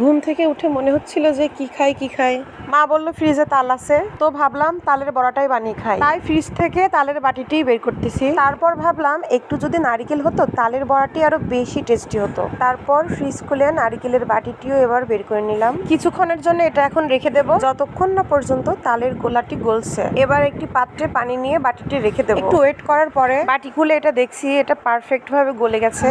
ঘুম থেকে উঠে মনে হচ্ছিল যে কি খাই। মা বলল ফ্রিজে তাল আছে, তো ভাবলাম তালের বড়াটাই বানিয়ে খাই। তাই ফ্রিজ থেকে তালের বাটিটি বের করতেছি। তারপর ভাবলাম একটু যদি নারিকেল হতো তালের বড়াটি আরো বেশি টেস্টি হতো। তারপর ফ্রিজ খুলে নারিকেলের বাটিটিও এবার বের করে নিলাম। কিছুক্ষণের জন্য এটা এখন রেখে দেব, যতক্ষণ না পর্যন্ত তালের গোলাটি গলছে। এবার একটি পাত্রে পানি নিয়ে বাটিটি রেখে দেব। একটু ওয়েট করার পরে বাটি খুলে এটা দেখছি, এটা পারফেক্ট ভাবে গলে গেছে।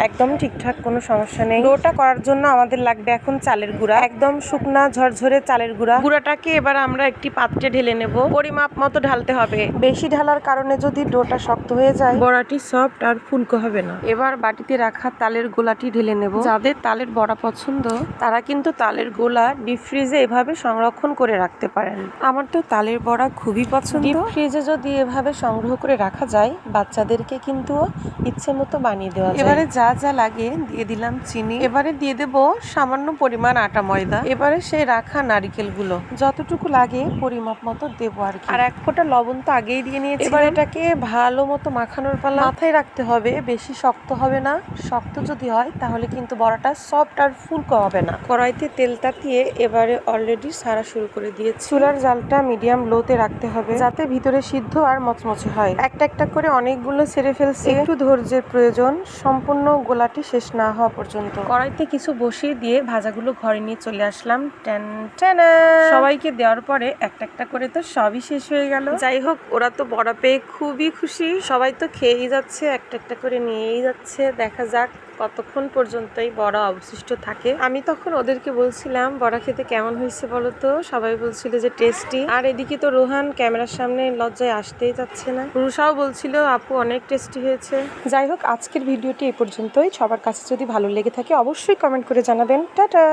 একদম ঠিকঠাক, কোনো সমস্যা নেই। ডোটা করার জন্য আমাদের লাগবে এখন চালের গুঁড়া, একদম শুকনা ঝরঝরে চালের গুঁড়াটাকে এবার আমরা একটি পাত্রে ঢেলে নেব। পরিমাপ মতো ঢালতে হবে, বেশি ঢালার কারণে যদি ডোটা শক্ত হয়ে যায় বড়াটি সফট আর ফুলকো হবে না। এবার বাটিতে রাখা তালের গোলাটি ঢেলে নেব। যাদের তালের বড়া পছন্দ তারা কিন্তু তালের গোলা ডিপ ফ্রিজে এভাবে সংরক্ষণ করে রাখতে পারেন। আমার তো তালের বড়া খুবই পছন্দ। ডিপ ফ্রিজে যদি এভাবে সংগ্রহ করে রাখা যায় বাচ্চাদেরকে কিন্তু ইচ্ছে মতো বানিয়ে দেওয়া যায়। এবারে যা যা লাগে দিয়ে দিলাম চিনি, এবারে দিয়ে দেব সামান্য পরিমাণ আটা ময়দা, এবারে সেই রাখা নারিকেল গুলো যতটুকু লাগে পরিমাপ মতো দেবো আর কি। আর এক ফোঁটা লবণ তো আগেই দিয়ে নিয়েছি। এবার এটাকে ভালো মতো মাখানোর পালা। মাথায় রাখতে হবে বেশি শক্ত হবে না, শক্ত যদি হয় তাহলে কিন্তু বড়াটা সফট আর ফুলকো হবে না। কড়াইতে তেল তাতিয়ে এবারে অলরেডি সারা শুরু করে দিয়েছি। চুলার জালটা মিডিয়াম লোতে রাখতে হবে যাতে ভিতরে সিদ্ধ আর মচমচে হয়। একটা একটা করে অনেকগুলো ছেড়ে ফেলছি, একটু ধৈর্যের প্রয়োজন সম্পূর্ণ গোলাটি শেষ না হওয়া পর্যন্ত। কড়াইতে কিছু বসিয়ে দিয়ে ভাজাগুলো ঘরে নিয়ে চলে আসলাম। সবাইকে দেওয়ার পরে একটা একটা করে তো সবই শেষ হয়ে গেল। যাই হোক, ওরা তো বড়া পেয়ে খুবই খুশি, সবাই তো খেয়েই যাচ্ছে, একটা একটা করে নিয়েই যাচ্ছে। দেখা যাক কতক্ষণ পর্যন্ত এই বড়া অবশিষ্ট থাকে। আমি তখন ওদেরকে বলছিলাম বড়া খেতে কেমন হয়েছে বলো তো, সবাই বলছিল যে টেস্টি। আর এদিকে তো রোহান ক্যামেরার সামনে লজ্জায় আসতেই যাচ্ছে না। রুষাও বলছিল আপু অনেক টেস্টি হয়েছে। যাই হোক, আজকের ভিডিওটি এই পর্যন্তই। সবার কাছে যদি ভালো লেগে থাকে অবশ্যই কমেন্ট করে জানাবেন। টাটা।